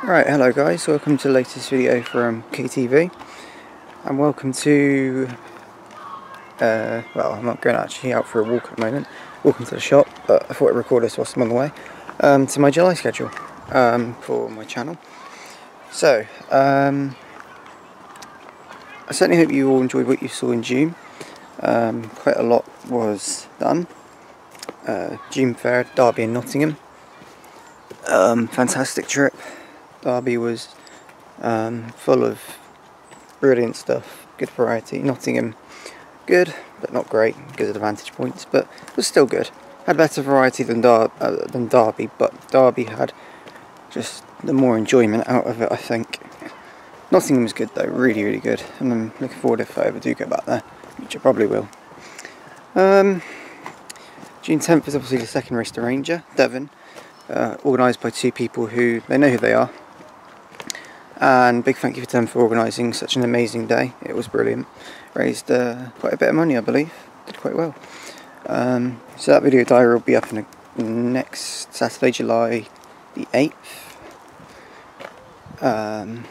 Right, hello guys, welcome to the latest video from KTV, and welcome to, well, I'm not going actually out for a walk at the moment, walking to the shop, but I thought I'd record this whilst I'm on the way, to my July schedule, for my channel. So, I certainly hope you all enjoyed what you saw in June. Quite a lot was done. June Fair, Derby and Nottingham. Fantastic trip. Derby was full of brilliant stuff, good variety. Nottingham, good, but not great because of the vantage points, but it was still good. Had better variety than Derby, but Derby had just the more enjoyment out of it, I think. Nottingham was good though, really, really good, and I'm looking forward if I ever do go back there, which I probably will. June 10th is obviously the second race to Ranger, Devon, organised by two people who, they know who they are. And big thank you to them for organising such an amazing day. It was brilliant. Raised quite a bit of money, I believe. Did quite well. So that video diary will be up in next Saturday, July the 8th. And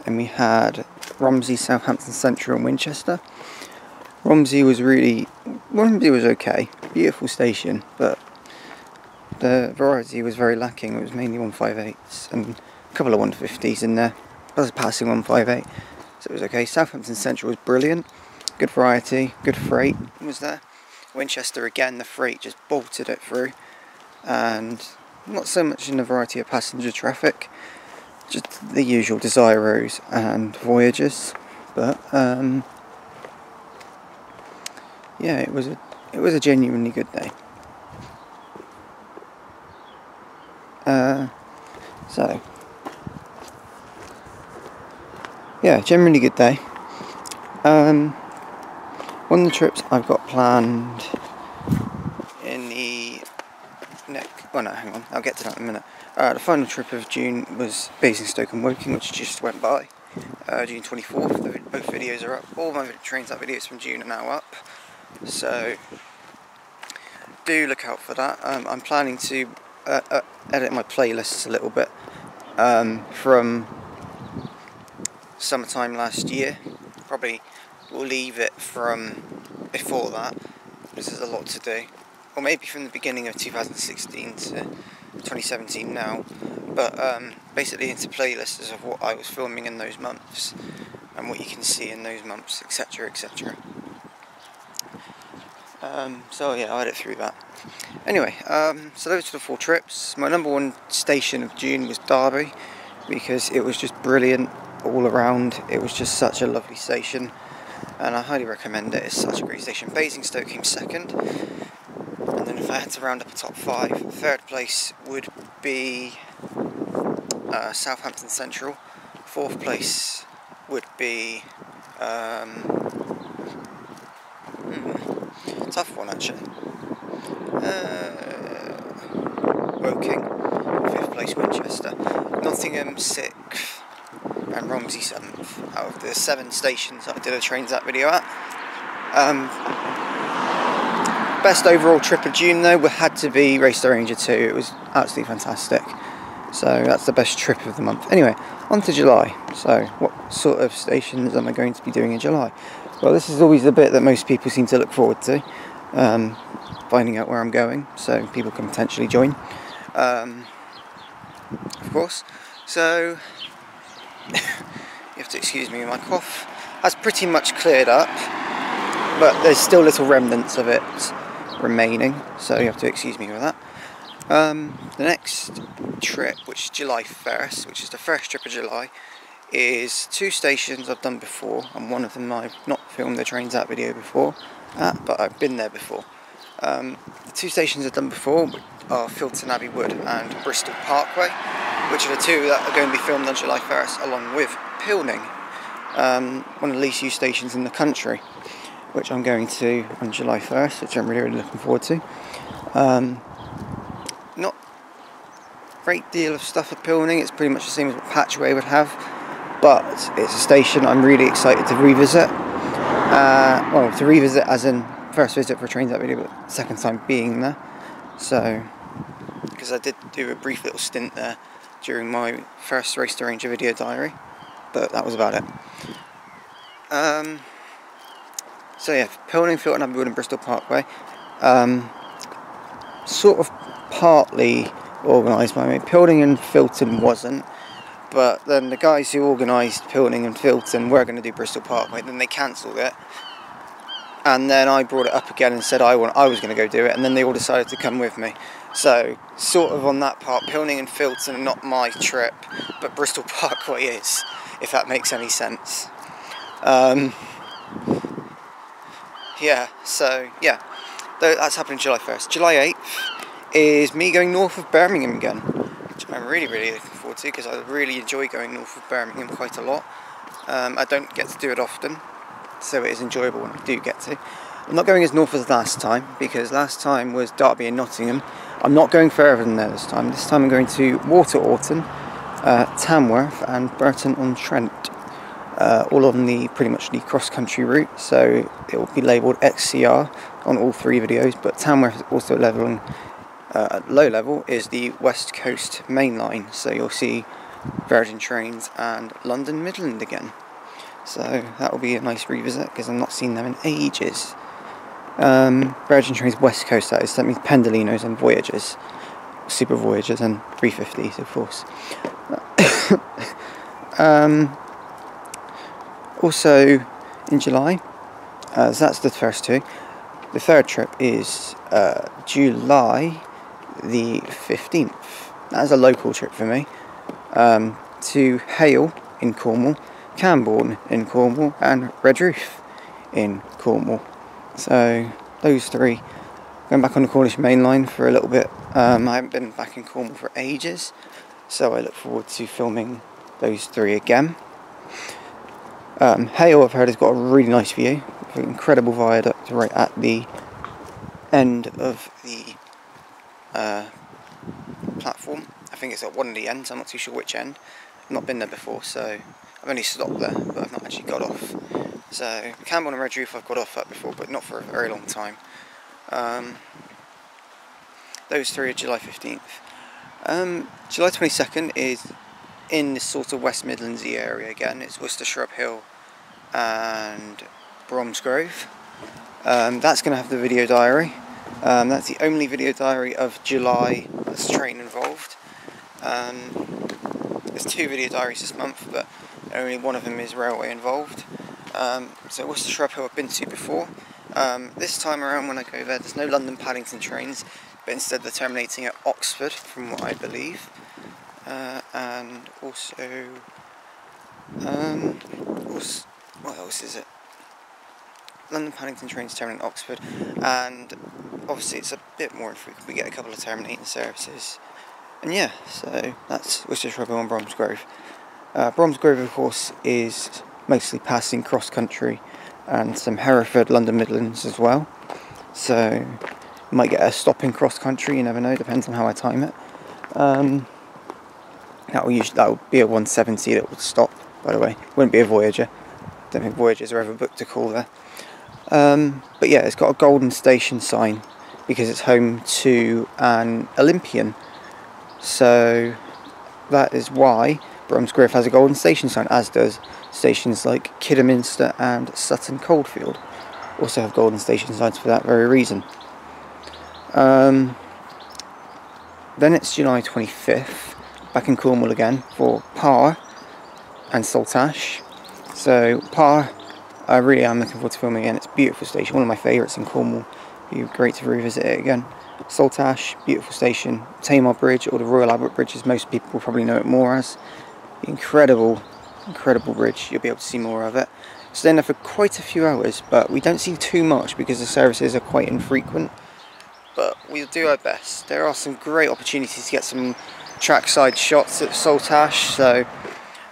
we had Romsey, Southampton Central and Winchester. Romsey was okay. Beautiful station, but the variety was very lacking. It was mainly 158s and a couple of 150s in there. I was passing 158, so it was okay. Southampton Central was brilliant. Good variety, good freight was there. Winchester again, the freight just bolted it through. And not so much in the variety of passenger traffic, just the usual Desiros and Voyagers. But yeah, it was a genuinely good day. So yeah, generally good day. One of the trips I've got planned in the hang on, I'll get to that in a minute. The final trip of June was Basingstoke and Woking, which just went by. June 24th, both videos are up. All my trains up videos from June are now up, so do look out for that. I'm planning to edit my playlists a little bit from summertime last year. Probably will leave it from before that, because there's a lot to do, or maybe from the beginning of 2016 to 2017 now, but basically into playlists of what I was filming in those months and what you can see in those months, etc, etc. So yeah, I'll edit through that. Anyway, so those were the 4 trips. My number one station of June was Derby, because it was just brilliant all around. It was just such a lovely station, and I highly recommend it. It's such a great station. Basingstoke came second, and then if I had to round up a top 5, third place would be Southampton Central. Fourth place would be tough one actually. Woking. 5th place Winchester. Nottingham 6th and Romsey 7th out of the 7 stations that I did a Trains That video at. Best overall trip of June though had to be Race to Ranger 2. It was absolutely fantastic. So that's the best trip of the month. Anyway, on to July. So what sort of stations am I going to be doing in July? Well, this is always the bit that most people seem to look forward to. Finding out where I'm going, so people can potentially join, of course. So you have to excuse me, my cough has pretty much cleared up, but there's still little remnants of it remaining, so you have to excuse me for that. The next trip, which is July 1st, which is the first trip of July, is 2 stations I've done before, and one of them I've not filmed the Trains That video before but I've been there before. The 2 stations I've done before are Filton Abbey Wood and Bristol Parkway, which are the 2 that are going to be filmed on July 1st, along with Pilning, one of the least used stations in the country, which I'm going to on July 1st, which I'm really, really looking forward to. Not a great deal of stuff at Pilning, it's pretty much the same as what Patchway would have, but it's a station I'm really excited to revisit. Well, to revisit as in first visit for Trains That video, but second time being there. So, because I did do a brief little stint there during my first Race to Ranger video diary, but that was about it. So yeah, Pilning, Filton, Abbeywood and Bristol Parkway. Sort of partly organised by me. Pilning and Filton wasn't, but then the guys who organised Pilning and Filton were going to do Bristol Parkway, then they cancelled it. And then I brought it up again and said I was going to go do it, and then they all decided to come with me. So, sort of on that part, Pilning and Filton are not my trip, but Bristol Parkway is, if that makes any sense. Yeah, so, yeah, that's happening July 1st. July 8th is me going north of Birmingham again, which I'm really, really looking forward to, because I really enjoy going north of Birmingham quite a lot. I don't get to do it often, so it is enjoyable when I do get to. I'm not going as north as last time, because last time was Derby and Nottingham. I'm not going further than there this time. This time I'm going to Water Orton, Tamworth and Burton-on-Trent, all on the pretty much the cross-country route, so it will be labelled XCR on all 3 videos, but Tamworth is also levelling at low level is the West Coast Main Line, so you'll see Virgin Trains and London Midland again. So that will be a nice revisit, because I've not seen them in ages. Virgin Trains West Coast, that is, that means Pendolinos and Voyagers, Super Voyagers and 350s of course. Also in July, so that's the first 2. The third trip is July the 15th. That is a local trip for me, to Hale in Cornwall, Camborne in Cornwall and Redruth in Cornwall. So those 3. Going back on the Cornish main line for a little bit. I haven't been back in Cornwall for ages, so I look forward to filming those 3 again. Hale, I've heard, has got a really nice view, an incredible viaduct right at the end of the platform. I think it's at one of the ends, I'm not too sure which end. I've not been there before, so I've only stopped there, but I've not actually got off. So, Camborne and Redruth I've got off at before, but not for a very long time. Those 3 are July 15th. July 22nd is in this sort of West Midlandsy area again. It's Worcester Shrub Hill and Bromsgrove. That's going to have the video diary. That's the only video diary of July that's train involved. There's 2 video diaries this month, but only one of them is railway involved. So Worcester Shrub Hill I've been to before. This time around when I go there, there's no London Paddington trains, but instead they're terminating at Oxford, from what I believe. And also, what else is it? London Paddington trains terminate at Oxford, and obviously it's a bit more infrequent. We get a couple of terminating services. And yeah, so that's Worcester Shrub Hill and Bromsgrove. Bromsgrove, of course, is mostly passing cross-country and some Hereford, London Midlands as well. So you might get a stop in cross-country, you never know, depends on how I time it. That will be a 170 that will stop, by the way. It wouldn't be a Voyager. Don't think Voyagers are ever booked a call there. But yeah, it's got a golden station sign because it's home to an Olympian. So that is why Bromsgrove has a golden station sign, as does stations like Kidderminster and Sutton Coldfield. Also have golden station signs for that very reason. Then it's July 25th, back in Cornwall again for Parr and Saltash. So Parr, I really am looking forward to filming again. It's a beautiful station, one of my favourites in Cornwall. It'd be great to revisit it again. Saltash, beautiful station. Tamar Bridge, or the Royal Albert Bridge as most people will probably know it more as. Incredible, incredible bridge. You'll be able to see more of it. Staying there for quite a few hours, but we don't see too much because the services are quite infrequent. But we'll do our best. There are some great opportunities to get some trackside shots at Saltash, so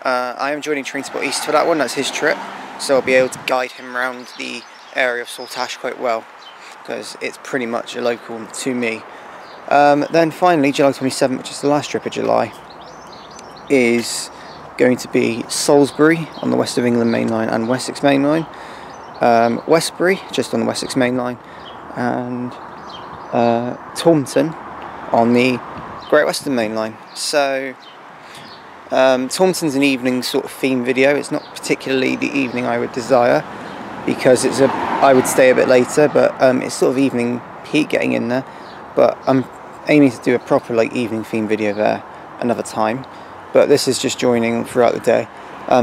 I am joining Train Spot East for that one. That's his trip, so I'll be able to guide him around the area of Saltash quite well, because it's pretty much a local to me. Then finally, July 27th, which is the last trip of July, is going to be Salisbury on the West of England main line and Wessex main line, Westbury just on the Wessex main line, and Taunton on the Great Western main line. So Taunton's an evening sort of theme video. It's not particularly the evening I would desire, because I would stay a bit later, but it's sort of evening peak getting in there. But I'm aiming to do a proper like evening theme video there another time. But this is just joining throughout the day.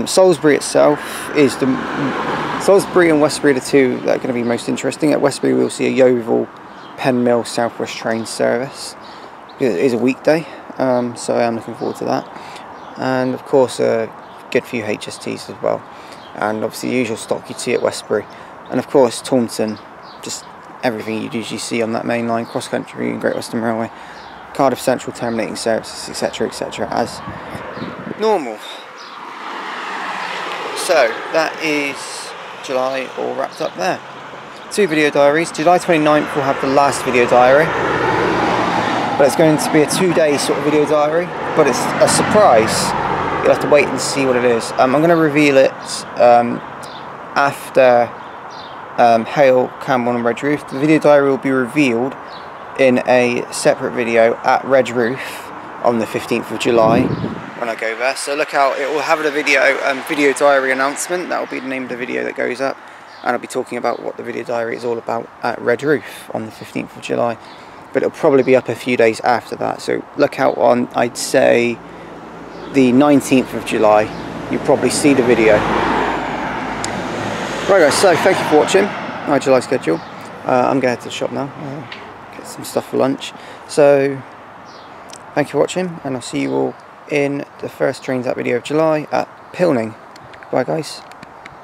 Salisbury itself is Salisbury and Westbury are the two that are going to be most interesting. At Westbury we'll see a Yeovil Penn Mill South West train service. It is a weekday, so I am looking forward to that. And of course a good few HSTs as well. And obviously the usual stock you'd see at Westbury. And of course Taunton, just everything you'd usually see on that main line, cross country and Great Western Railway. Cardiff Central terminating services, etc, as normal. So that is July all wrapped up there. 2 video diaries. July 29th will have the last video diary, but it's going to be a 2-day sort of video diary, but it's a surprise. You'll have to wait and see what it is. I'm going to reveal it after Hale, Camborne and Red Roof. The video diary will be revealed in a separate video at Red Roof on the 15th of July when I go there. So look out, it will have a video diary announcement. That will be the name of the video that goes up, and I'll be talking about what the video diary is all about at Red Roof on the 15th of July. But it'll probably be up a few days after that, so look out on, I'd say, the 19th of July. You'll probably see the video. Right guys, so thank you for watching my July schedule. I'm going to head to the shop now, get some stuff for lunch. So thank you for watching, and I'll see you all in the first Trains Out video of July at Pilning. Bye guys.